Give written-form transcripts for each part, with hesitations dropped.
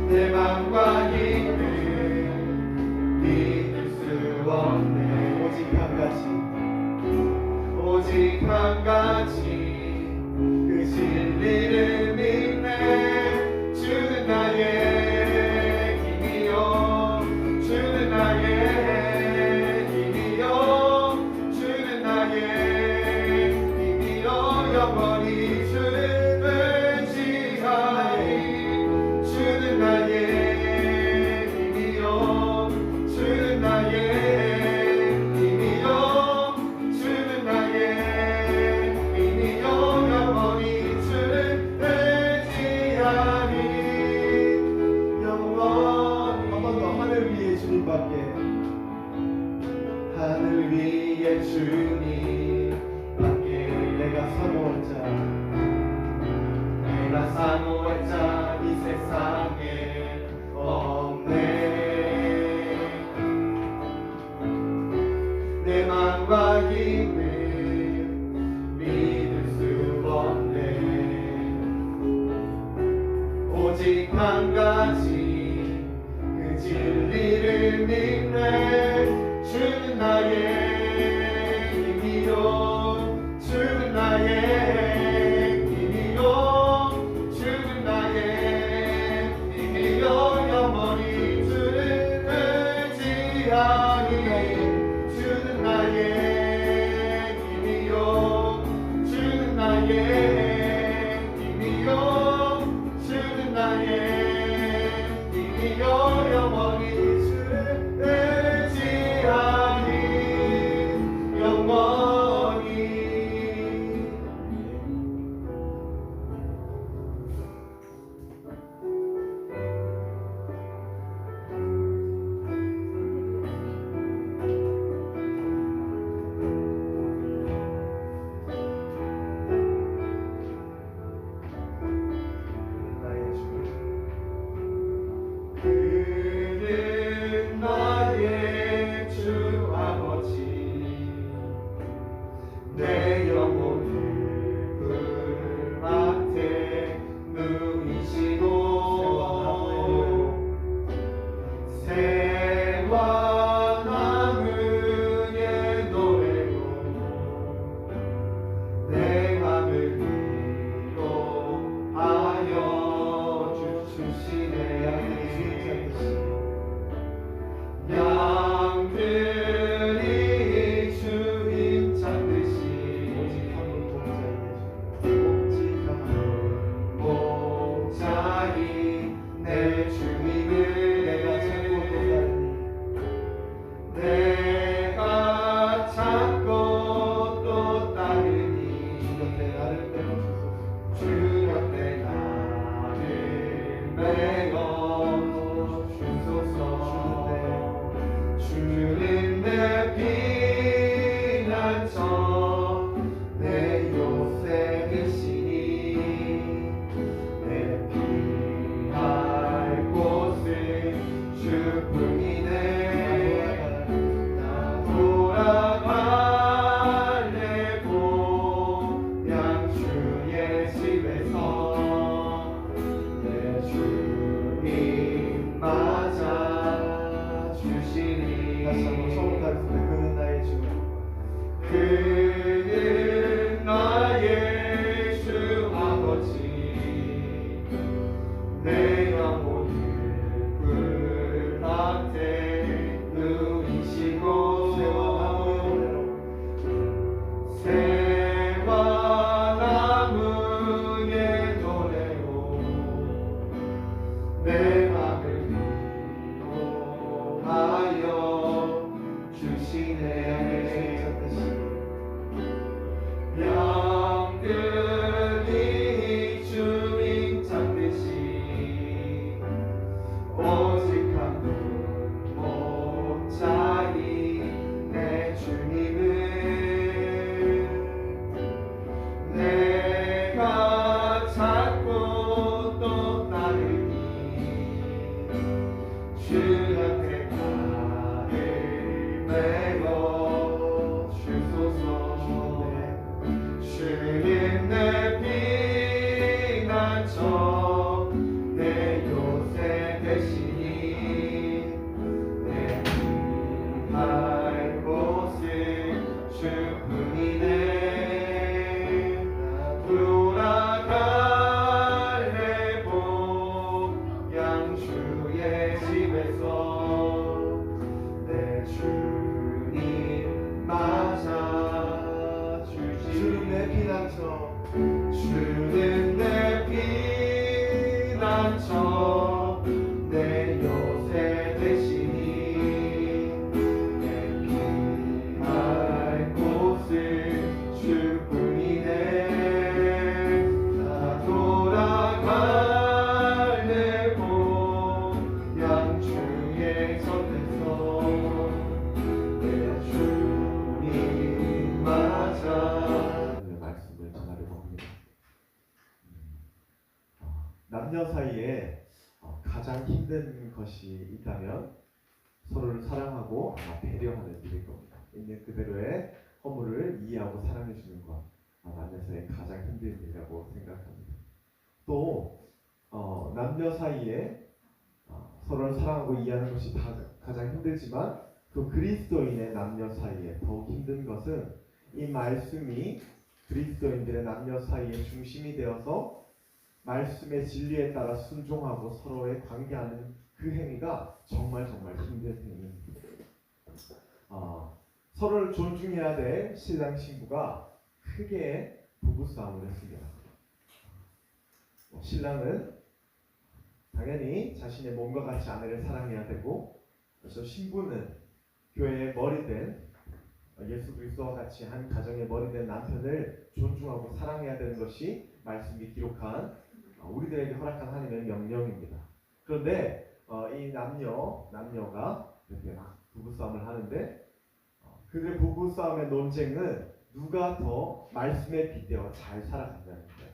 내 맘과 힘을 믿을 수 없네. 오직 한 가지 그 진리를 믿네. 주는 나의 힘이요, 주는 나의 힘이요, 주는 나의 힘이요. 영원히 주를 의지하리. 주는 나의 힘이요, 주는 나의 힘이요, 주는 나의 힘이요. 영원히 주를 의지하리. 영원히 한 번 더 하늘 위에 주님밖에. 하늘 위에 주님밖에 내가 사모할 자, 내가 사모할 자 이 세상에 없네. 내 맘과 힘을 믿을 수 없네. 오직 한 가지 그 진리를 믿네. 주는 나의 힘이요, 주는 나의 힘이요, 주는 나의 힘이요. 영원히 주를 의지하리. 주는 나의 힘이요, 주는 나의 힘이요, 주는 나의 힘이요. 영원히 주를 의지하리. 영원히. 나의 주. 그는 나의 주 아버지, 내 영혼을 불밭에 누이시고 새와 나무의 노래로 내 맘을 위로하여 주시네. 양들이 주인 찾듯이 오직 한 목자인 내 주님을 내가 찾고 또 따르니 주 곁에 나를 메어 주소서. 주는 내 피난처 내 요새 되시니 내 피할 곳은 주뿐이네. 나 돌아갈래 고향 주의 집에서 내 주님 맞아 주시니. 다시 한번 처음 가르치는 그는 나의 주. 그는 나의 주 아버지, 내 영혼을 불밭에 누이시고 새와 나무의 노래로 내 맘을 위로하여 주시네. 양들이 주인 찾듯이 오직 한 목자인 내 주님을 내가 찾고 또 따르니 속에서 내 주님 맞아 주시 주는 내 피난처 주는 내 피난처 내 요새 되시니 내 피할 곳은 주뿐이네 나 돌아갈 내 고향 주의 곁에서 내 주님 맞아 오늘 말씀을 전하려고 합니다. 남녀 사이에 가장 힘든 것이 있다면 서로를 사랑하고 아마 배려하는 일일 겁니다. 있는 그대로의 허물을 이해하고 사랑해 주는 것 남녀 사이에 가장 힘든 일이라고 생각합니다. 또 남녀 사이에 서로를 사랑하고 이해하는 것이 가장 힘들지만 또 그리스도인의 남녀 사이에 더욱 힘든 것은 이 말씀이 그리스도인들의 남녀 사이의 중심이 되어서 말씀의 진리에 따라 순종하고 서로의 관계하는 그 행위가 정말 힘든 행위입니다. 서로를 존중해야 될 신랑 신부가 크게 부부싸움을 했습니다. 신랑은 당연히 자신의 몸과 같이 아내를 사랑해야 되고, 그래서 신부는 교회의 머리된 예수 그리스도와 같이 한 가정의 머리된 남편을 존중하고 사랑해야 되는 것이 말씀이 기록한 우리들에게 허락한 하나님의 명령입니다. 그런데 이 남녀가 이렇게 막 부부싸움을 하는데 그들의 부부싸움의 논쟁은 누가 더 말씀에 빗대어 잘 살아간다는 거예요.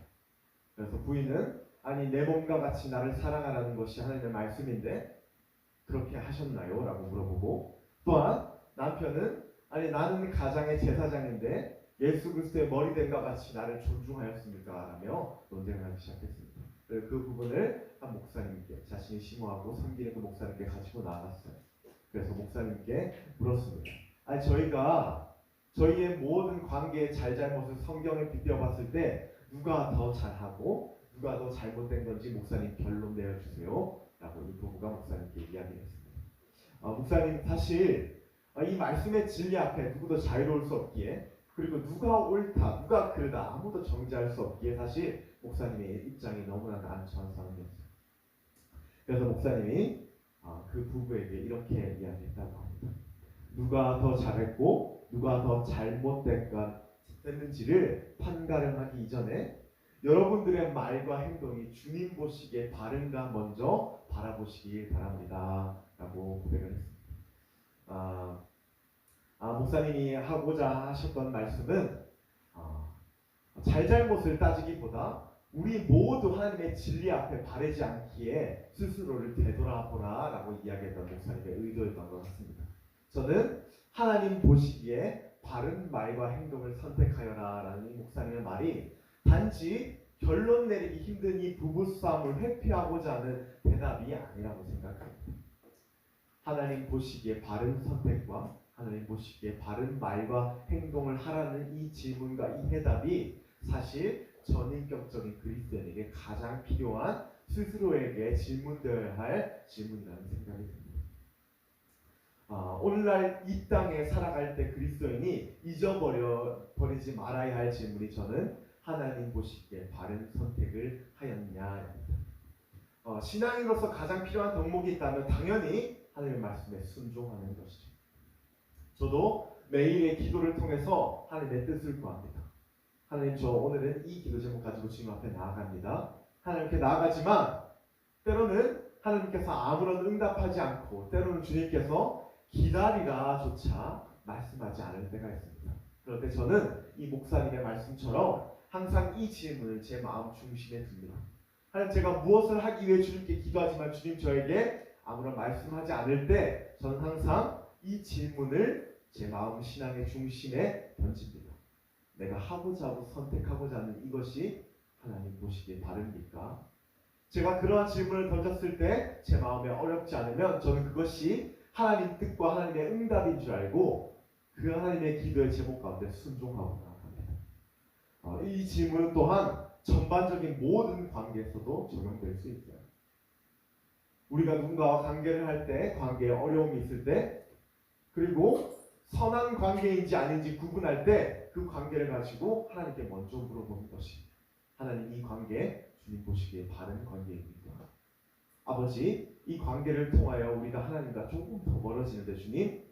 그래서 부인은 아니 내 몸과 같이 나를 사랑하라는 것이 하나님의 말씀인데 그렇게 하셨나요? 라고 물어보고, 또한 남편은 아니 나는 가장의 제사장인데 예수 그리스도의 머리된과 같이 나를 존중하였습니까? 라며 논쟁을 하기 시작했습니다. 그래서 그 부분을 한 목사님께 자신이 심호하고 섬기는 그 목사님께 가지고 나갔어요. 그래서 목사님께 물었습니다. 아니 저희가 저희의 모든 관계의 잘잘못을 성경에 빗대어 봤을 때 누가 더 잘하고 누가 더 잘못된 건지 목사님 결론 내어주세요. 라고 이 부부가 목사님께 이야기했습니다. 목사님 사실 이 말씀의 진리 앞에 누구도 자유로울 수 없기에, 그리고 누가 옳다 누가 그르다 아무도 정지할 수 없기에 사실 목사님의 입장이 너무나 난처한 상황이었어요. 그래서 목사님이 그 부부에게 이렇게 이야기했다고 합니다. 누가 더 잘했고 누가 더 잘못됐는지를 판가름하기 이전에 여러분들의 말과 행동이 주님 보시기에 바른가 먼저 바라보시길 바랍니다. 라고 고백을 했습니다. 목사님이 하고자 하셨던 말씀은 잘잘못을 따지기보다 우리 모두 하나님의 진리 앞에 바르지 않기에 스스로를 되돌아보라 라고 이야기했던 목사님의 의도였던 것 같습니다. 저는 하나님 보시기에 바른 말과 행동을 선택하여라 라는 이 목사님의 말이 단지 결론 내리기 힘든 이 부부싸움을 회피하고자 하는 대답이 아니라고 생각합니다. 하나님 보시기에 바른 선택과 하나님 보시기에 바른 말과 행동을 하라는 이 질문과 이 해답이 사실 전인격적인 그리스도인에게 가장 필요한 스스로에게 질문되어야 할 질문이라는 생각이 듭니다. 오늘날 이 땅에 살아갈 때 그리스도인이 잊어버리지 말아야 할 질문이 저는 하나님 보시기에 바른 선택을 하였냐입니다. 신앙인으로서 가장 필요한 덕목이 있다면 당연히 하나님의 말씀에 순종하는 것이죠. 저도 매일의 기도를 통해서 하나님의 뜻을 구합니다. 하나님 저 오늘은 이 기도 제목 가지고 주님 앞에 나아갑니다. 하나님께 나아가지만 때로는 하나님께서 아무런 응답하지 않고 때로는 주님께서 기다리라조차 말씀하지 않을 때가 있습니다. 그럴 때 저는 이 목사님의 말씀처럼 항상 이 질문을 제 마음 중심에 둡니다. 하나님 제가 무엇을 하기 위해 주님께 기도하지만 주님 저에게 아무런 말씀하지 않을 때 저는 항상 이 질문을 제 마음 신앙의 중심에 던집니다. 내가 하고자 하고 선택하고자 하는 이것이 하나님 보시기에 바릅니까? 제가 그러한 질문을 던졌을 때 제 마음에 어렵지 않으면 저는 그것이 하나님 뜻과 하나님의 응답인 줄 알고 그 하나님의 기도의 제목 가운데 순종하고 나아갑니다. 이 질문은 또한 전반적인 모든 관계에서도 적용될 수 있어요. 우리가 누군가와 관계를 할 때, 관계에 어려움이 있을 때, 그리고 선한 관계인지 아닌지 구분할 때 그 관계를 가지고 하나님께 먼저 물어보는 것이 하나님 이 관계 주님 보시기에 바른 관계입니까? 아버지 이 관계를 통하여 우리가 하나님과 조금 더 멀어지는데 주님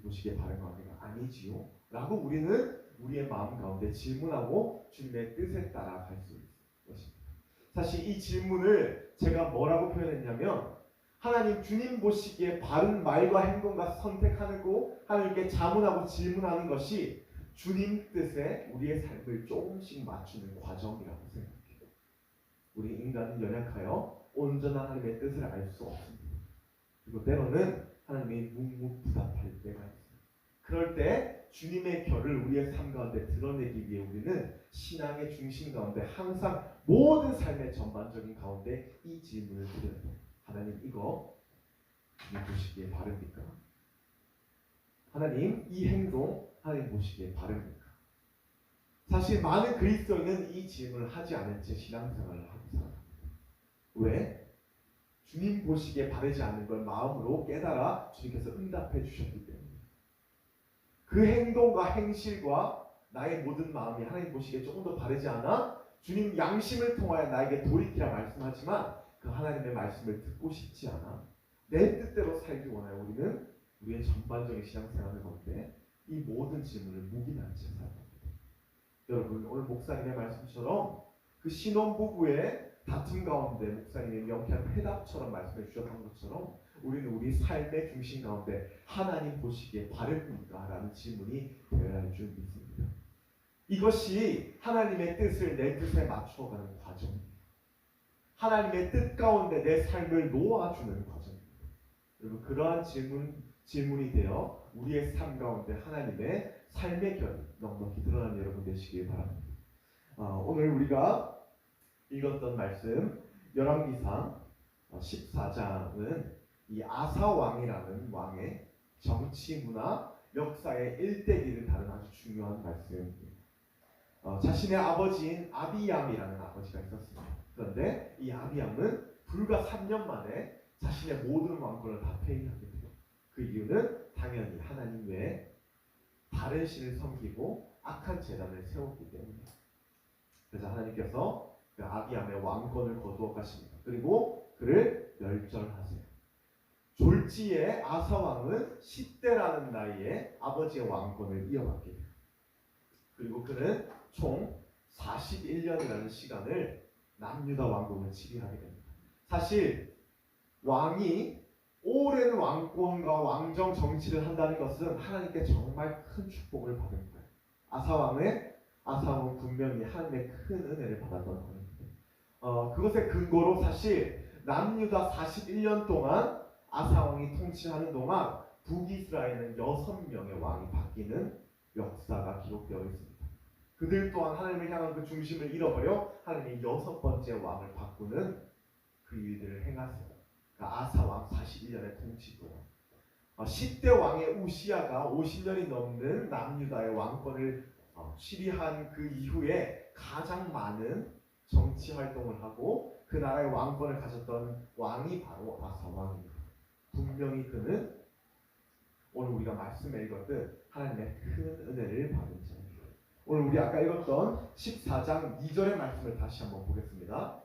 보시기에 바른 관계가 아니지요? 라고 우리는 우리의 마음 가운데 질문하고 주님의 뜻에 따라 갈 수 있는 것입니다. 사실 이 질문을 제가 뭐라고 표현했냐면 하나님 주님 보시기에 바른 말과 행동과 선택하는 거 하나님께 자문하고 질문하는 것이 주님 뜻에 우리의 삶을 조금씩 맞추는 과정이라고 생각해요. 우리 인간은 연약하여 온전한 하나님의 뜻을 알 수 없습니다. 그리고 때로는 하나님이 묵묵부답할 때가 있어요. 그럴 때 주님의 결을 우리의 삶 가운데 드러내기 위해 우리는 신앙의 중심 가운데 항상 모든 삶의 전반적인 가운데 이 질문을 드려야 돼요. 하나님 이거 주님 보시기에 바릅니까? 하나님 이 행동 하나님 보시기에 바릅니까? 사실 많은 그리스도인은 이 질문을 하지 않은 채 신앙생활을 하고 살아갑니다. 왜? 주님 보시기에 바르지 않는 걸 마음으로 깨달아 주님께서 응답해 주셨기 때문에 그 행동과 행실과 나의 모든 마음이 하나님 보시기에 조금 더 바르지 않아 주님 양심을 통하여 나에게 돌이키라 말씀하지만 그 하나님의 말씀을 듣고 싶지 않아 내 뜻대로 살기 원하여 우리는 우리의 전반적인 신앙생활을 가운데 이 모든 질문을 묵인한 채 살아갑니다. 여러분 오늘 목사님의 말씀처럼 그 신혼부부의 다툼 가운데 목사님이 명쾌한 회답처럼 말씀해 주셨던 것처럼 우리는 우리 삶의 중심 가운데 하나님 보시기에 바릅니까? 라는 질문이 되어야 할 줄 믿습니다. 이것이 하나님의 뜻을 내 뜻에 맞추어가는 과정입니다. 하나님의 뜻 가운데 내 삶을 놓아주는 과정입니다. 여러분 그러한 질문이 되어 우리의 삶 가운데 하나님의 삶의 결이 넉넉히 드러나는 여러분 되시길 바랍니다. 오늘 우리가 읽었던 말씀 열왕기상 14장은 이 아사왕이라는 왕의 정치, 문화, 역사의 일대기를 다룬 아주 중요한 말씀입니다. 자신의 아버지인 아비얌이라는 아버지가 있었습니다. 그런데 이 아비얌은 불과 3년 만에 자신의 모든 왕권을 다 폐위하게 돼요. 그 이유는 당연히 하나님 외에 다른 신을 섬기고 악한 제단을 세웠기 때문입니다. 그래서 하나님께서 그 아비암의 왕권을 거두어 가십니다. 그리고 그를 멸절하세요. 졸지에 아사왕은 10대라는 나이에 아버지의 왕권을 이어받게 돼요. 그리고 그는 총 41년이라는 시간을 남유다 왕국을 지배하게 됩니다. 사실 왕이 오랜 왕권과 왕정 정치를 한다는 것은 하나님께 정말 큰 축복을 받은 거예요. 아사왕은 분명히 하나님의 큰 은혜를 받았던 거예요. 그것의 근거로 사실 남유다 41년 동안 아사왕이 통치하는 동안 북이스라엘은 6명의 왕이 바뀌는 역사가 기록되어 있습니다. 그들 또한 하나님을 향한 그 중심을 잃어버려 하나님이 6번째 왕을 바꾸는 그 일들을 행하세요. 그러니까 아사왕 41년의 통치 동안 10대 왕의 우시야가 50년이 넘는 남유다의 왕권을 취리한 그 이후에 가장 많은 정치 활동을 하고 그 나라의 왕권을 가졌던 왕이 바로 아사왕입니다. 분명히 그는 오늘 우리가 말씀에 읽었듯 하나님의 큰 은혜를 받은 자입니다. 오늘 우리 아까 읽었던 14장 2절의 말씀을 다시 한번 보겠습니다.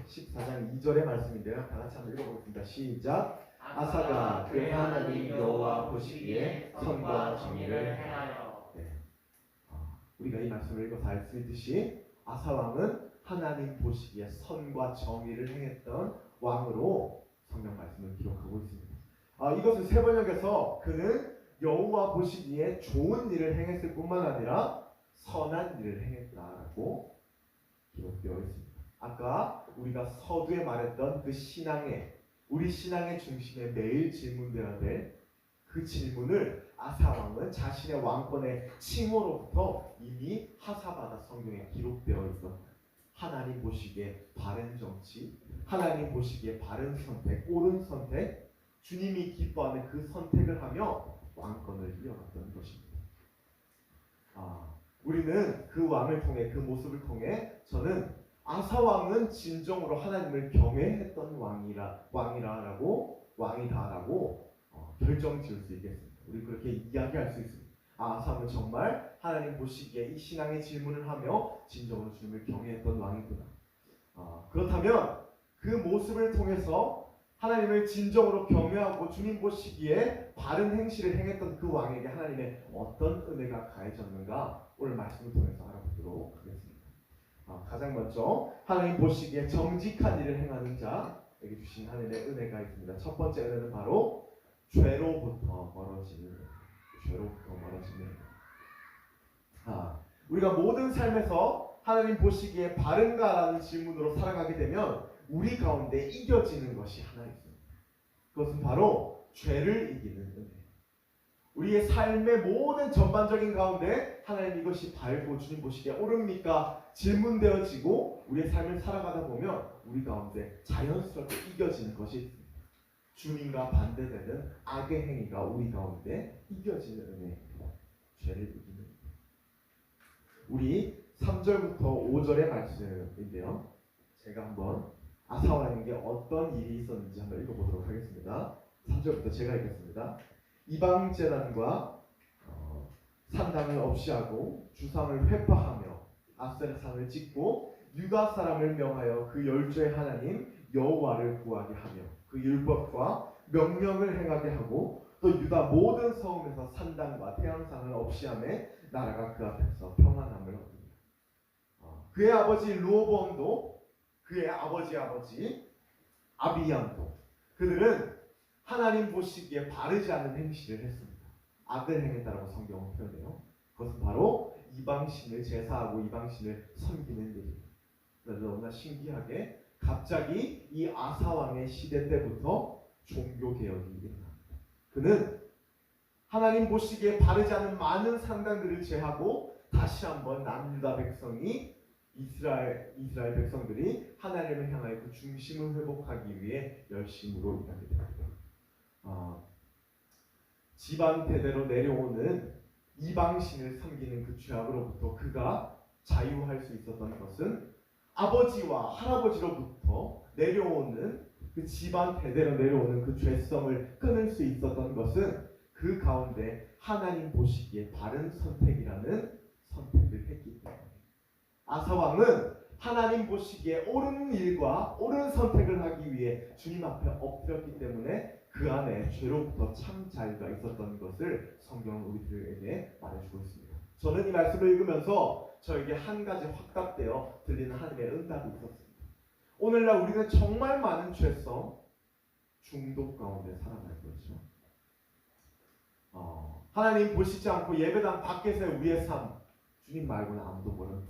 14장 2절의 말씀인데요. 다 같이 한번 읽어보겠습니다. 시작. 아사가 그의 하나님 여호와 보시기에 선과 정의를 행하여. 우리가 이 말씀을 읽어서 알 수 있듯이 아사왕은 하나님 보시기에 선과 정의를 행했던 왕으로 성경 말씀을 기록하고 있습니다. 이것을 세 번역해서 그는 여호와 보시기에 좋은 일을 행했을 뿐만 아니라 선한 일을 행했다라고 기록되어 있습니다. 아까 우리가 서두에 말했던 그 우리 신앙의 중심에 매일 질문되어야 될 그 질문을 아사왕은 자신의 왕권의 칭호로부터 이미 하사받아 성경에 기록되어 있었다. 하나님 보시기에 바른 정치, 하나님 보시기에 바른 선택, 옳은 선택, 주님이 기뻐하는 그 선택을 하며 왕권을 이어갔던 것입니다. 우리는 그 왕을 통해 그 모습을 통해 저는 아사 왕은 진정으로 하나님을 경외했던 왕이다라고 결정 지을 수 있겠습니다. 우리 그렇게 이야기할 수 있습니다. 아사 왕은 정말 하나님 보시기에 이 신앙의 질문을 하며 진정으로 주님을 경외했던 왕이구나. 그렇다면 그 모습을 통해서 하나님을 진정으로 경외하고 주님 보시기에 바른 행실을 행했던 그 왕에게 하나님의 어떤 은혜가 가해졌는가 오늘 말씀을 통해서 알아보도록 하겠습니다. 가장 먼저 하나님 보시기에 정직한 일을 행하는 자에게 주신 하나님의 은혜가 있습니다. 첫 번째 은혜는 바로 죄로부터 멀어지는 우리가 모든 삶에서 하나님 보시기에 바른가라는 질문으로 살아가게 되면 우리 가운데 이겨지는 것이 하나 있습니다. 그것은 바로 죄를 이기는 은혜. 우리의 삶의 모든 전반적인 가운데 하나님 이것이 바르고 주님 보시기에 옳습니까? 질문되어지고 우리의 삶을 살아가다 보면 우리 가운데 자연스럽게 이겨지는 것이 있습니다. 주님과 반대되는 악의 행위가 우리 가운데 이겨지는 은혜입니다. 죄를 이기는 은혜. 우리 3절부터 5절의 말씀인데요. 제가 한번 아사왕에게 어떤 일이 있었는지 한번 읽어보도록 하겠습니다. 3절부터 제가 읽겠습니다. 이방 제단과 산당을 없이 하고 주상을 회파하며 아세라상을 짓고 유다 사람을 명하여 그 열조의 하나님 여호와를 구하게 하며 그 율법과 명령을 행하게 하고 또 유다 모든 성읍에서 산당과 태양상을 없이 하며 나라가 그 앞에서 평안함을 얻으며 그의 아버지 르호보암도 그의 아버지 아비얌도 그들은 하나님 보시기에 바르지 않은 행실을 했습니다. 악을 행했다라고 성경은 표현해요. 그것은 바로 이방신을 제사하고 이방신을 섬기는 일입니다. 그래서 너무나 신기하게 갑자기 이 아사왕의 시대 때부터 종교개혁이 일어납니다. 그는 하나님 보시기에 바르지 않은 많은 상당들을 제하고 다시 한번 남유다 백성이 이스라엘 백성들이 하나님을 향하여 그 중심을 회복하기 위해 열심으로 일하게 됩니다. 집안 대대로 내려오는 이방신을 섬기는 그 죄악으로부터 그가 자유할 수 있었던 것은 아버지와 할아버지로부터 내려오는 그 집안 대대로 내려오는 그 죄성을 끊을 수 있었던 것은 그 가운데 하나님 보시기에 바른 선택이라는 선택을 했기 때문에 아사왕은 하나님 보시기에 옳은 일과 옳은 선택을 하기 위해 주님 앞에 엎드렸기 때문에 그 안에 죄로부터 참 자유가 있었던 것을 성경은 우리들에게 말해주고 있습니다. 저는 이 말씀을 읽으면서 저에게 한 가지 확답되어 들리는 하나님의 응답이 있었습니다. 오늘날 우리는 정말 많은 죄성, 중독 가운데 살아가는 거죠. 하나님 보시지 않고 예배당 밖에서의 우리의 삶, 주님 말고는 아무도 모르는.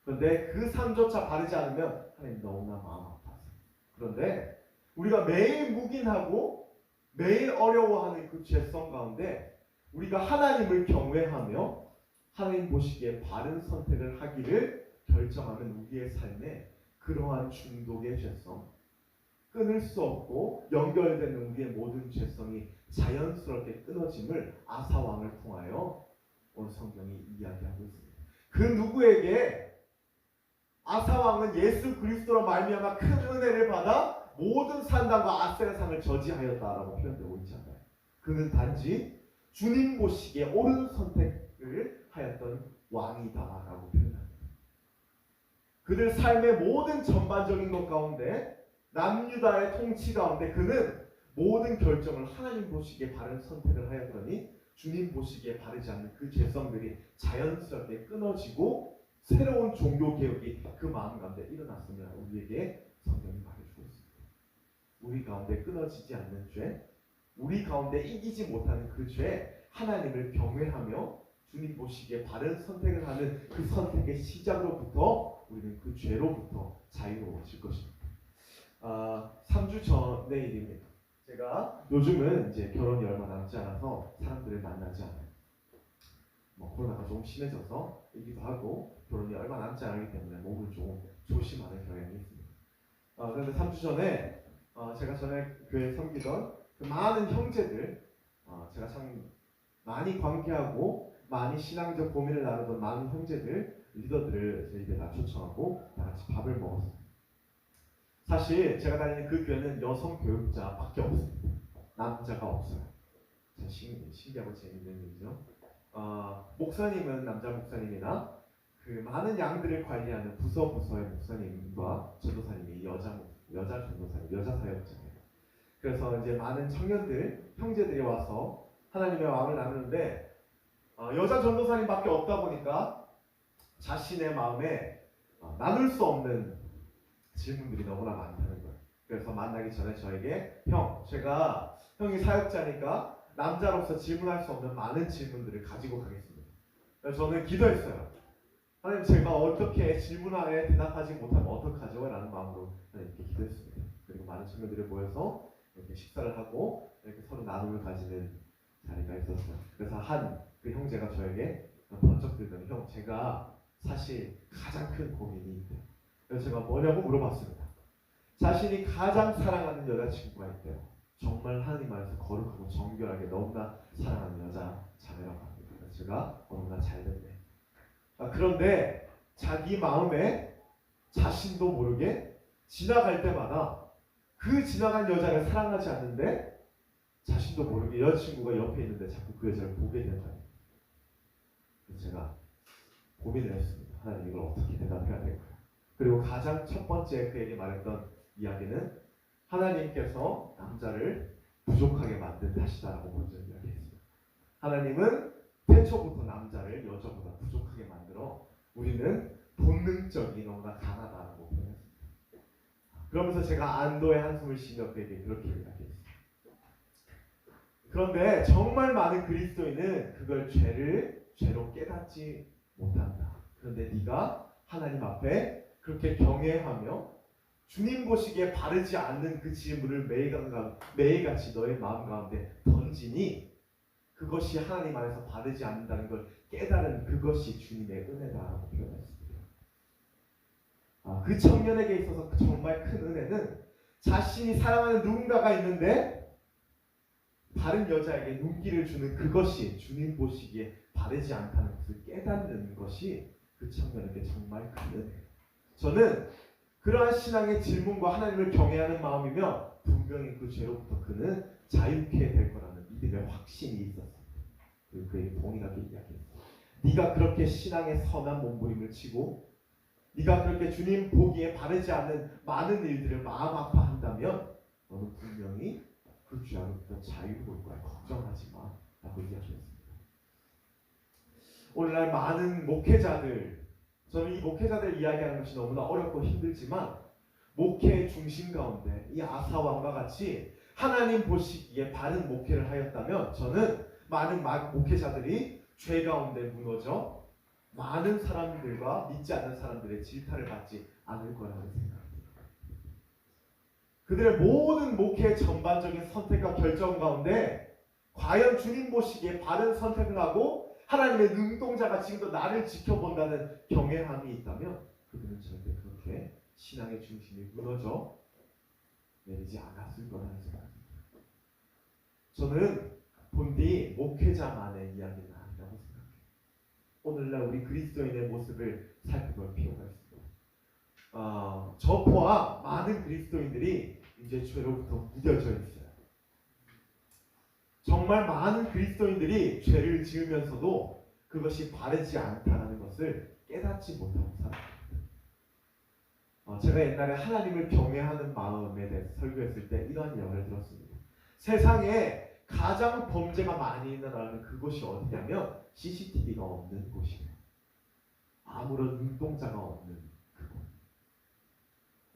그런데 그 삶조차 바르지 않으면 하나님 너무나 마음 아파하세요. 그런데 우리가 매일 묵인하고 매일 어려워하는 그 죄성 가운데 우리가 하나님을 경외하며 하나님 보시기에 바른 선택을 하기를 결정하면 우리의 삶에 그러한 중독의 죄성, 끊을 수 없고 연결되는 우리의 모든 죄성이 자연스럽게 끊어짐을 아사왕을 통하여 오늘 성경이 이야기하고 있습니다. 그 누구에게 아사왕은 예수 그리스도로 말미암아 큰 은혜를 받아 모든 산당과 아세라상을 저지하였다라고 표현되고 있지 않나요? 그는 단지 주님 보시기에 옳은 선택을 하였던 왕이다라고 표현합니다. 그들 삶의 모든 전반적인 것 가운데 남유다의 통치 가운데 그는 모든 결정을 하나님 보시기에 바른 선택을 하였더니 주님 보시기에 바르지 않는 그 죄성들이 자연스럽게 끊어지고 새로운 종교개혁이 그 마음 가운데 일어났으면 우리에게 성경이 말해주고 있습니다. 우리 가운데 끊어지지 않는 죄, 우리 가운데 이기지 못하는 그 죄, 하나님을 경외하며 주님 보시기에 바른 선택을 하는 그 선택의 시작으로부터 우리는 그 죄로부터 자유로워질 것입니다. 3주 전의 일입니다. 제가 요즘은 이제 결혼이 얼마 남지 않아서 사람들을 만나지 않아요. 코로나가 조금 심해져서이기도 하고 결혼이 얼마 남지 않기 때문에 몸을 좀 조심하는 경향이 있습니다. 그런데 3주 전에 제가 전에 교회에 섬기던 그 많은 형제들 제가 참 많이 관계하고 많이 신앙적 고민을 나누던 많은 형제들, 리더들을 저희 집에 다 초청하고 다 같이 밥을 먹었어요. 사실 제가 다니는 그 교회는 여성 교육자밖에 없습니다. 남자가 없어요. 참 신기하고 재밌는 일이죠. 목사님은 남자 목사님이나 그 많은 양들을 관리하는 부서의 목사님과 전도사님이 여자 전도사님, 여자 사역자예요. 그래서 이제 많은 청년들, 형제들이 와서 하나님의 마음을 나누는데 여자 전도사님밖에 없다 보니까 자신의 마음에 나눌 수 없는 질문들이 너무나 많다는 거예요. 그래서 만나기 전에 저에게 제가 형이 사역자니까 남자로서 질문할 수 없는 많은 질문들을 가지고 가겠습니다. 그래서 저는 기도했어요. 하나님, 제가 어떻게 질문하에 대답하지 못하면 어떡하죠? 라는 마음으로 이렇게 기도했습니다. 그리고 많은 청년들이 모여서 이렇게 식사를 하고 이렇게 서로 나눔을 가지는 자리가 있었어요. 그래서 그 형제가 저에게 번쩍 들더니, 형, 제가 사실 가장 큰 고민이 있대요. 그래서 제가 뭐냐고 물어봤습니다. 자신이 가장 사랑하는 여자친구가 있대요. 정말 하나님 안에서 거룩하고 정결하게 너무나 사랑하는 여자 자매라고 합니다. 그래서 제가 너무나 잘 됐네. 그런데 자기 마음에 자신도 모르게 지나갈 때마다 그 지나간 여자를 사랑하지 않는데 자신도 모르게 여자친구가 옆에 있는데 자꾸 그 여자를 보게 된다. 그래서 제가 고민을 했습니다. 하나님, 이걸 어떻게 대답해야 될까요? 그리고 가장 첫 번째 그에게 말했던 이야기는 하나님께서 남자를 부족하게 만든 탓이다라고 먼저 이야기했습니다. 하나님은 태초부터 남자를 여자보다 부족하게 만들어 우리는 본능적이 너무나 강하다라고 표현했습니다. 그러면서 제가 안도의 한숨을 쉬며 그에게 그렇게 이야기했습니다. 그런데 정말 많은 그리스도인은 그걸 죄로 깨닫지 못한다. 그런데 네가 하나님 앞에 그렇게 경외하며 주님 보시기에 바르지 않는 그 질문을 매일같이 너의 마음 가운데 던지니 그것이 하나님 안에서 바르지 않는다는 걸 깨달은 그것이 주님의 은혜다라고 표현했습니다. 그 청년에게 있어서 정말 큰 은혜는 자신이 사랑하는 누군가가 있는데 다른 여자에게 눈길을 주는 그것이 주님 보시기에 바르지 않다는 것을 깨닫는 것이 그 청년에게 정말 큰 은혜예요. 저는 그러한 신앙의 질문과 하나님을 경외하는 마음이며 분명히 그 죄로부터 그는 자유케 될 거라는 믿음의 확신이 있었습니다. 그리고 그에게 동일하게 이야기했습니다. 네가 그렇게 신앙의 선한 몸부림을 치고 네가 그렇게 주님 보기에 바르지 않는 많은 일들을 마음 아파한다면 너는 분명히 그 죄로부터 자유로울 거야. 걱정하지 마 라고 이야기했습니다. 오늘날 많은 목회자들, 저는 이 목회자들 이야기하는 것이 너무나 어렵고 힘들지만 목회의 중심 가운데 이 아사왕과 같이 하나님 보시기에 바른 목회를 하였다면 저는 많은 목회자들이 죄 가운데 무너져 많은 사람들과 믿지 않는 사람들의 질타를 받지 않을 거라고 생각합니다. 그들의 모든 목회의 전반적인 선택과 결정 가운데 과연 주님 보시기에 바른 선택을 하고 하나님의 눈동자가 지금도 나를 지켜본다는 경외함이 있다면 그들은 절대 그렇게 신앙의 중심이 무너져 내리지 않았을 거라는 생각입니다. 저는 본디 목회자만의 이야기는 아니라고 생각해요. 오늘날 우리 그리스도인의 모습을 살펴볼 필요가 있습니다. 저 포함 많은 그리스도인들이 이제 죄로부터 무뎌져 있어요. 정말 많은 그리스도인들이 죄를 지으면서도 그것이 바르지 않다는 것을 깨닫지 못하고 살아갑니다. 제가 옛날에 하나님을 경외하는 마음에 대해서 설교했을 때 이러한 이야기를 들었습니다. 세상에 가장 범죄가 많이 있는 나라는 그곳이 어디냐면 CCTV가 없는 곳이에요. 아무런 눈동자가 없는 그곳.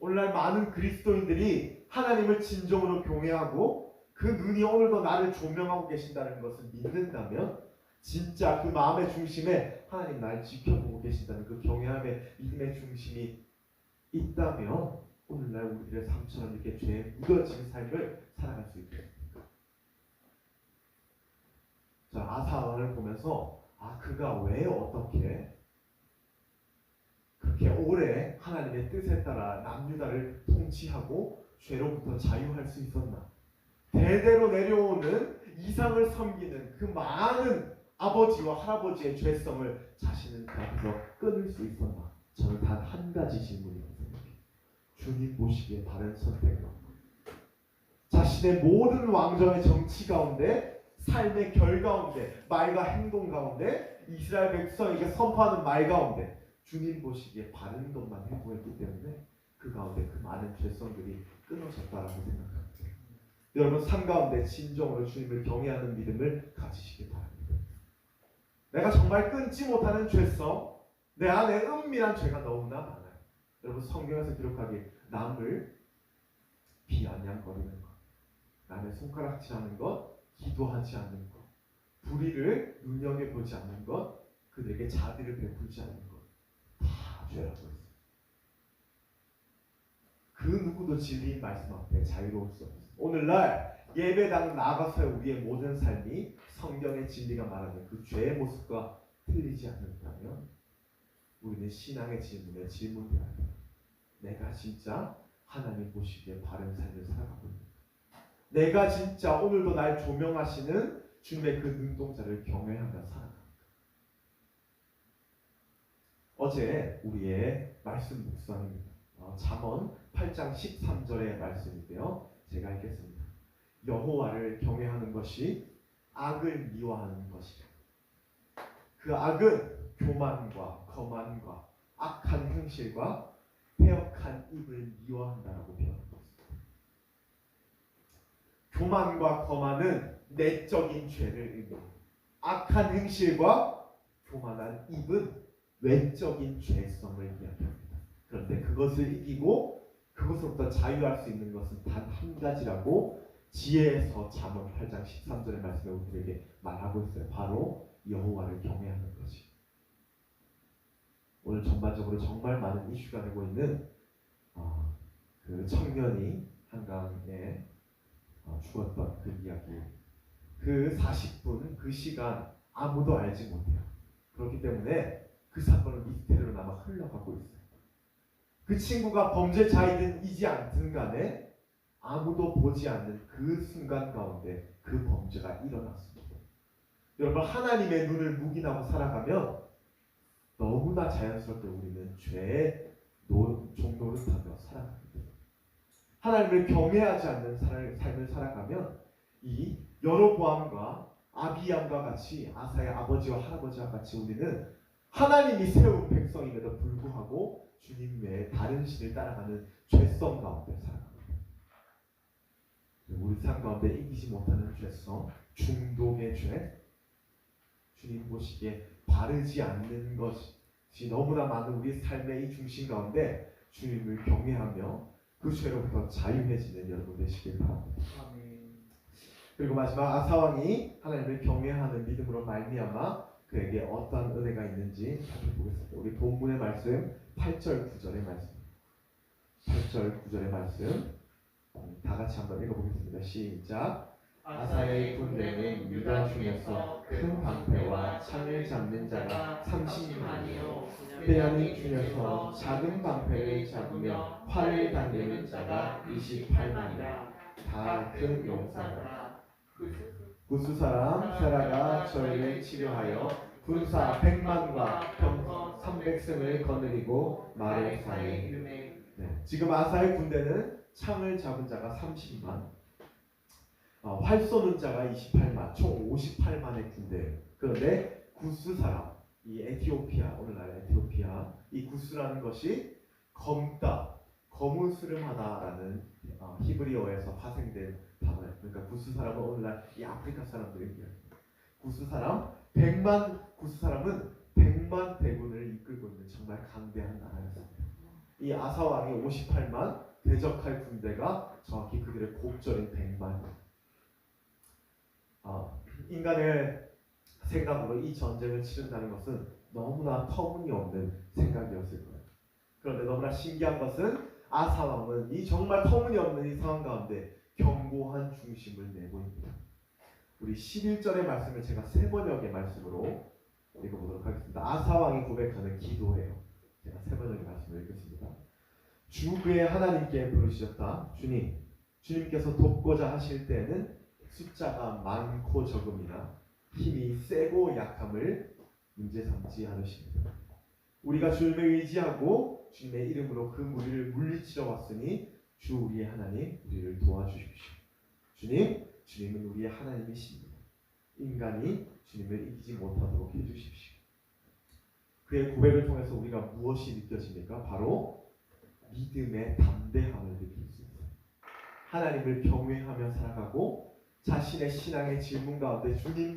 오늘날 많은 그리스도인들이 하나님을 진정으로 경외하고 그 눈이 오늘도 나를 조명하고 계신다는 것을 믿는다면 진짜 그 마음의 중심에 하나님 날 지켜보고 계신다는 그 경외함의 믿음의 중심이 있다면 오늘날 우리들의 삶처럼 이렇게 죄에 묻어진 삶을 살아갈 수 있겠습니다. 자, 아사왕을 보면서 그가 왜 어떻게 그렇게 오래 하나님의 뜻에 따라 남유다를 통치하고 죄로부터 자유할 수 있었나? 대대로 내려오는 이상을 섬기는 그 많은 아버지와 할아버지의 죄성을 자신은 그 앞에서 끊을 수 있었나? 저는 단 한 가지 질문이라고 생각해요. 주님 보시기에 바른 선택은 없나? 자신의 모든 왕정의 정치 가운데, 삶의 결 가운데, 말과 행동 가운데, 이스라엘 백성에게 선포하는 말 가운데 주님 보시기에 바른 것만 행보했기 때문에 그 가운데 그 많은 죄성들이 끊어졌다라고 생각합니다. 여러분 삶 가운데 진정으로 주님을 경외하는 믿음을 가지시기 바랍니다. 내가 정말 끊지 못하는 죄성, 내 안에 은밀한 죄가 너무나 많아요. 여러분 성경에서 기록하기에 남을 비아냥거리는 것, 남의 손가락질하는 것, 기도하지 않는 것, 불의를 눈여겨보지 않는 것, 그들에게 자비를 베풀지 않는 것, 다 죄라고 했어요. 그 누구도 진리인 말씀 앞에 자유로울 수 없어요. 오늘날 예배당 나가서 우리의 모든 삶이 성경의 진리가 말하는 그 죄의 모습과 틀리지 않는다면 우리는 신앙의 질문에 질문해야 해요. 내가 진짜 하나님 보시기에 바른 삶을 살아가고 있는가? 내가 진짜 오늘도 날 조명하시는 주님의 그 눈동자를 경외하며 살아갑니다. 어제 우리의 말씀 묵상입니다. 잠언 8장 13절의 말씀인데요. 제가 읽겠습니다. 여호와를 경외하는 것이 악을 미워하는 것이라. 그 악은 교만과 거만과 악한 행실과 패역한 입을 미워한다라고 표현합니다. 교만과 거만은 내적인 죄를 의미합니다. 악한 행실과 교만한 입은 외적인 죄성을 이야기합니다. 그런데 그것을 이기고 그것으로부터 자유할 수 있는 것은 단 한 가지라고 지혜에서 잠언 8장 13절의 말씀에 우리에게 말하고 있어요. 바로 여호와를 경외하는 것이. 오늘 전반적으로 정말 많은 이슈가 되고 있는 그 청년이 한강에 죽었던 그 이야기. 그 40분, 그 시간 아무도 알지 못해요. 그렇기 때문에 그 사건은 미스테리로 남아 흘러가고 있어요. 그 친구가 범죄자이든 이지 않든 간에 아무도 보지 않는 그 순간 가운데 그 범죄가 일어났습니다. 여러분 하나님의 눈을 묵인하고 살아가면 너무나 자연스럽게 우리는 죄의 종노릇하며 살아갑니다. 하나님을 경외하지 않는 삶을 살아가면 이 여로보암과 아비암과 같이 아사의 아버지와 할아버지와 같이 우리는 하나님이 세운 백성임에도 불구하고 주님 외에 다른 신을 따라가는 죄성 가운데 살아갑니다. 우리 삶 가운데 이기지 못하는 죄성, 중독의 죄, 주님 보시기에 바르지 않는 것이 너무나 많은 우리 삶의 이 중심 가운데 주님을 경외하며 그 죄로부터 자유해지는 여러분 되시길 바랍니다. 그리고 마지막 아사왕이 하나님을 경외하는 믿음으로 말미암아 그에게 어떠한 은혜가 있는지 살펴보겠습니다. 우리 본문의 말씀 8절 9절의 말씀 8절 9절의 말씀 다 같이 한번 읽어보겠습니다. 시작. 아사의 군대는 유다 중에서 큰 방패와 창을 잡는 자가 30만이요 빼앗는 중에서 작은 방패를 잡으며 활을 당기는 자가 28만이라 다 큰 용사라. 구스 사람 세라가 저희를 치료하여 군사 100만과 병거 300승을 거느리고 말의 사이에 지금 아사의 군대는 창을 잡은 자가 30만, 활 쏘는 자가 28만, 총 58만의 군대예요. 그런데 구스 사람, 이 에티오피아, 오늘날 에티오피아, 이 구스라는 것이 검다, 거무스름하다라는 히브리어에서 파생된 단어예요. 그러니까 구스 사람은 오늘날 이 아프리카 사람들이에요. 구스 사람, 100만 구스 사람은 100만 대군을 이끌고 있는 정말 강대한 나라였습니다. 이 아사 왕이 58만, 대적할 군대가 정확히 그들의 곱절인 100만. 인간의 생각으로 이 전쟁을 치른다는 것은 너무나 터무니없는 생각이었을 거예요. 그런데 너무나 신기한 것은 아사 왕은 이 정말 터무니없는 이 상황 가운데 견고한 중심을 내고 있습니다. 우리 11절의 말씀을 제가 세 번역의 말씀으로 읽어보도록 하겠습니다. 아사 왕이 고백하는 기도예요. 제가 세 번역의 말씀을 읽겠습니다. 주 그의 하나님께 부르셨다. 주님께서 돕고자 하실 때에는 숫자가 많고 적음이나 힘이 세고 약함을 문제 삼지 않으십니다. 우리가 주님을 의지하고 주님의 이름으로 그 무리를 물리치러 왔으니 주 우리의 하나님 우리를 도와주십시오. 주님은 우리의 하나님이십니다. 인간이 주님을 이기지 못하도록 해주십시오. 그의 고백을 통해서 우리가 무엇이 느껴집니까? 바로 믿음의 담대함을 느낄 수 있어요. 하나님을 경외하며 살아가고 자신의 신앙의 질문 가운데 주님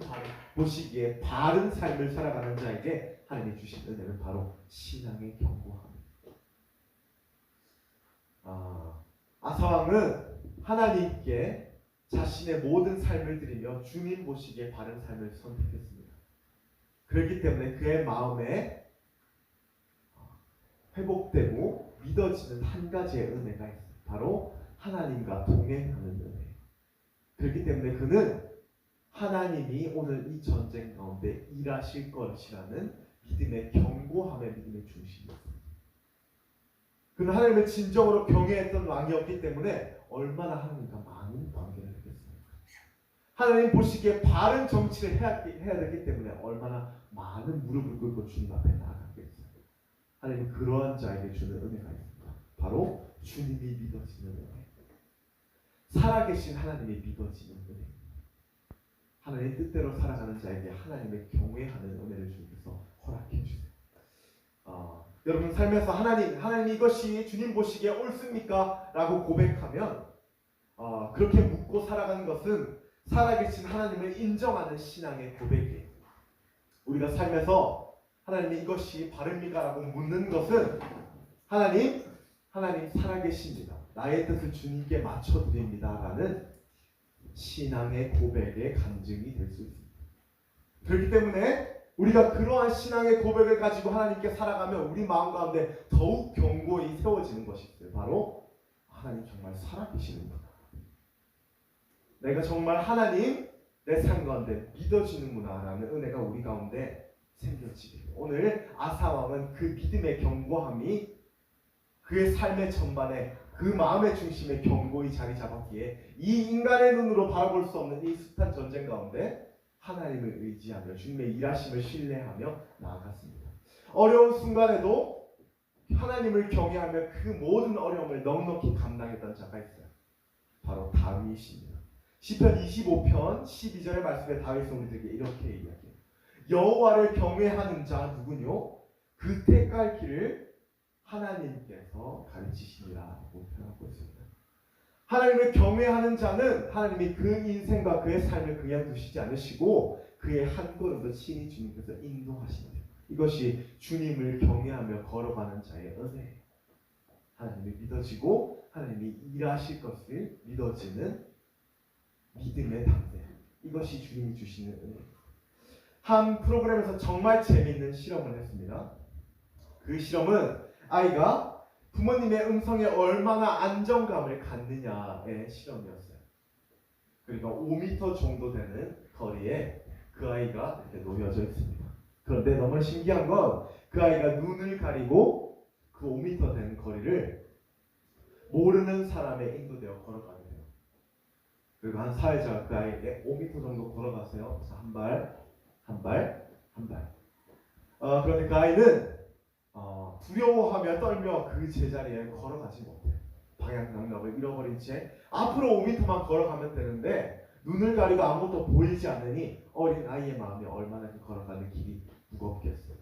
보시기에 바른 삶을 살아가는 자에게 하나님이 주신 은혜는 바로 신앙의 견고함입니다. 아사왕은 하나님께 자신의 모든 삶을 드리며 주님 보시기에 바른 삶을 선택했습니다. 그렇기 때문에 그의 마음에 회복되고 믿어지는 한 가지의 은혜가 있어요. 바로 하나님과 동행하는 은혜. 그렇기 때문에 그는 하나님이 오늘 이 전쟁 가운데 일하실 것이라는 믿음의 견고함의 믿음의 중심이었습니다. 그는 하나님을 진정으로 경외했던 왕이었기 때문에 얼마나 하나님과 많은 관계를 했겠습니까? 하나님 보시기에 바른 정치를 해야 되기 때문에 얼마나 많은 무릎을 꿇고 주님 앞에 나아가겠어요. 하나님은 그러한 자에게 주는 은혜가 있습니다. 바로 주님이 믿어지는 은혜. 살아계신 하나님이 믿어지는 은혜. 하나님의 뜻대로 살아가는 자에게 하나님의 경외하는 은혜를 주님께서 허락해 주세요. 여러분 삶에서 하나님 이것이 주님 보시기에 옳습니까? 라고 고백하면 그렇게 묻고 살아가는 것은 살아계신 하나님을 인정하는 신앙의 고백이에요. 우리가 삶에서 하나님이 이것이 바릅니까? 라고 묻는 것은 하나님 살아계십니다. 나의 뜻을 주님께 맞춰드립니다. 라는 신앙의 고백의 간증이 될 수 있습니다. 그렇기 때문에 우리가 그러한 신앙의 고백을 가지고 하나님께 살아가면 우리 마음 가운데 더욱 견고히 세워지는 것이 있어요. 바로 하나님 정말 살아계시는구나. 내가 정말 하나님 내 삶 가운데 믿어지는구나 라는 은혜가 우리 가운데 생겨지게 돼요. 오늘 아사왕은 그 믿음의 견고함이 그의 삶의 전반에 그 마음의 중심에 견고히 자리 잡았기에 이 인간의 눈으로 바라볼 수 없는 이 숱한 전쟁 가운데 하나님을 의지하며 주님의 일하심을 신뢰하며 나아갔습니다. 어려운 순간에도 하나님을 경외하며 그 모든 어려움을 넉넉히 감당했던 자가 있어요. 바로 다윗입니다. 시편 25편 12절의 말씀에 다윗은 우리들에게 이렇게 이야기해요. 여호와를 경외하는 자 누구뇨? 그 택할 길을 하나님께서 가르치시니라고 표현하고 있습니다. 하나님을 경외하는 자는 하나님이 그 인생과 그의 삶을 그냥 두시지 않으시고 그의 한 걸음도 친히 주님께서 인도하신다. 이것이 주님을 경외하며 걸어가는 자의 은혜예요. 하나님이 믿어지고 하나님이 일하실 것을 믿어지는 믿음의 담대. 이것이 주님이 주시는 은혜예요. 한 프로그램에서 정말 재미있는 실험을 했습니다. 그 실험은 아이가 부모님의 음성에 얼마나 안정감을 갖느냐의 실험이었어요. 그러니까 5m 정도 되는 거리에 그 아이가 이렇게 놓여져 있습니다. 그런데 너무 신기한 건 그 아이가 눈을 가리고 그 5m 되는 거리를 모르는 사람에 인도되어 걸어가게 돼요. 그리고 한 사회자가 그 아이에게 5m 정도 걸어가세요. 한 발, 한 발, 한 발. 그런데 그 아이는 두려워하며 떨며 그 제자리에 걸어가지 못해요. 방향 감각을 잃어버린 채 앞으로 5m만 걸어가면 되는데 눈을 가리고 아무것도 보이지 않으니 어린 아이의 마음이 얼마나 그 걸어가는 길이 무겁겠어요.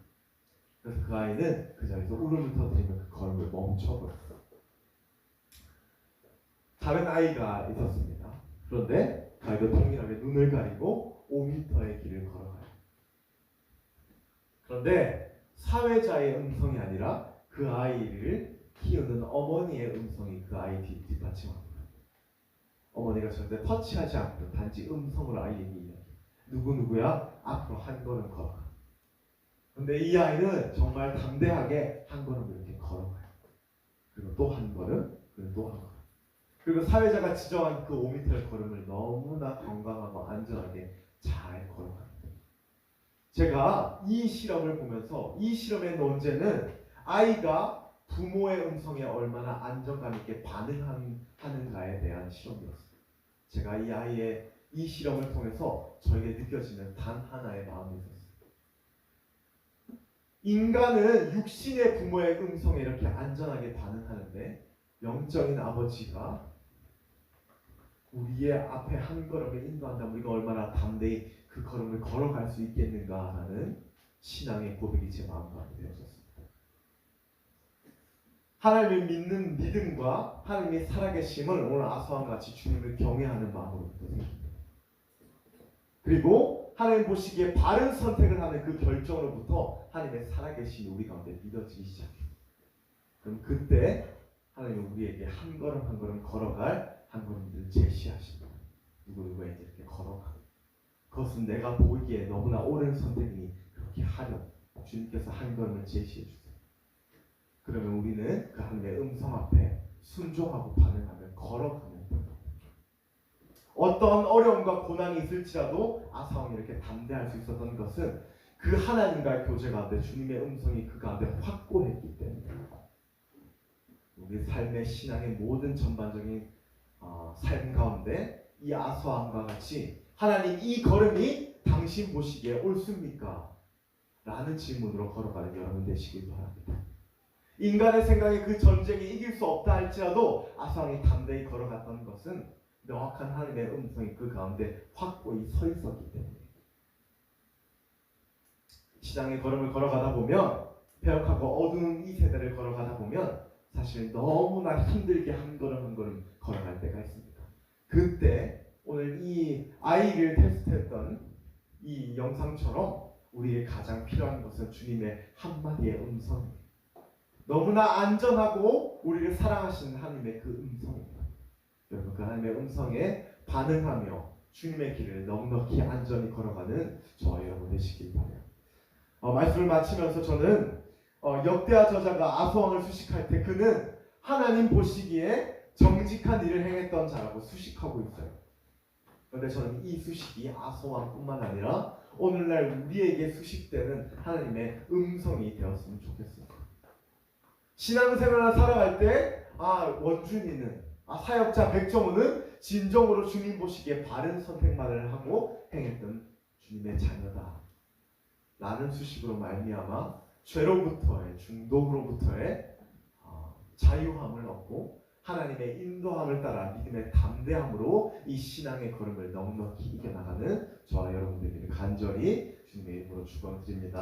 그래서 그 아이는 그 자리에서 울음을 터뜨리며 그 걸음을 멈춰버렸어요. 다른 아이가 있었습니다. 그런데 그 아이도 동일하게 눈을 가리고 5m의 길을 걸어가요. 그런데 사회자의 음성이 아니라 그 아이를 키우는 어머니의 음성이 그 아이 뒷받침합니다. 어머니가 절대 터치하지 않고 단지 음성으로 아이에게 이야기해요. 누구누구야 앞으로 한 걸음 걸어가. 그런데 이 아이는 정말 담대하게 한 걸음 이렇게 걸어가요. 그리고 또 한 걸음, 그리고 또 한 걸음. 그리고 사회자가 지정한 그 5m의 걸음을 너무나 건강하고 안전하게 잘 걸어가요. 제가 이 실험을 보면서 이 실험의 논제는 아이가 부모의 음성에 얼마나 안정감 있게 반응하는가에 대한 실험이었어요. 제가 이 아이의 이 실험을 통해서 저에게 느껴지는 단 하나의 마음이 있었어요. 인간은 육신의 부모의 음성에 이렇게 안전하게 반응하는데 영적인 아버지가 우리의 앞에 한 걸음을 인도한다면 우리가 얼마나 담대히 그 걸음을 걸어갈 수 있겠는가라는 신앙의 고백이 제 마음 가운데 되어졌습니다. 하나님을 믿는 믿음과 하나님의 살아계심을 오늘 아서와 같이 주님을 경외하는 마음으로부터 생깁니다. 그리고 하나님 보시기에 바른 선택을 하는 그 결정으로부터 하나님의 살아계심이 우리 가운데 믿어지기 시작해요. 그럼 그때 하나님은 우리에게 한 걸음 한 걸음 걸어갈 한 걸음들을 제시하십니다. 누구에게 이렇게 걸어가. 그것은 내가 보기에 너무나 옳은 선택이니 그렇게 하렴. 주님께서 한 걸음을 제시해 주세요. 그러면 우리는 그 하나님의 음성 앞에 순종하고 반응하며 걸어가면 됩니다. 어떤 어려움과 고난이 있을지라도 아사왕이 이렇게 담대할 수 있었던 것은 그 하나님과의 교제 가운데 주님의 음성이 그 가운데 확고했기 때문입니다. 우리 삶의 신앙의 모든 전반적인 삶 가운데 이 아서왕과 같이 하나님 이 걸음이 당신 보시기에 옳습니까? 라는 질문으로 걸어가는 여러분 되시길 바랍니다. 인간의 생각에 그 전쟁에 이길 수 없다 할지라도 아서왕이 담대히 걸어갔던 것은 명확한 하나님의 음성이 그 가운데 확고히 서 있었기 때문입니다. 신앙의 걸음을 걸어가다 보면 폐역하고 어두운 이 세대를 걸어가다 보면 사실 너무나 힘들게 한 걸음 한 걸음 걸어갈 때가 있습니다. 그때 오늘 이 아이를 테스트했던 이 영상처럼 우리에게 가장 필요한 것은 주님의 한마디의 음성입니다. 너무나 안전하고 우리를 사랑하시는 하나님의 그 음성입니다. 여러분 그 하나님의 음성에 반응하며 주님의 길을 넉넉히 안전히 걸어가는 저와 여러분 되시길 바라요. 말씀을 마치면서 저는 역대하 저자가 아서왕을 수식할 때 그는 하나님 보시기에 정직한 일을 행했던 자라고 수식하고 있어요. 그런데 저는 이 수식이 아서왕뿐만 아니라 오늘날 우리에게 수식되는 하나님의 음성이 되었으면 좋겠습니다. 신앙생활을 살아갈 때 원준이는 사역자 백정우는 진정으로 주님 보시기에 바른 선택만을 하고 행했던 주님의 자녀다 라는 수식으로 말미암아 죄로부터의 중독으로부터의 자유함을 얻고 하나님의 인도함을 따라 믿음의 담대함으로 이 신앙의 걸음을 넉넉히 이겨나가는 저와 여러분들에게 간절히 주님의 이름으로 축원드립니다.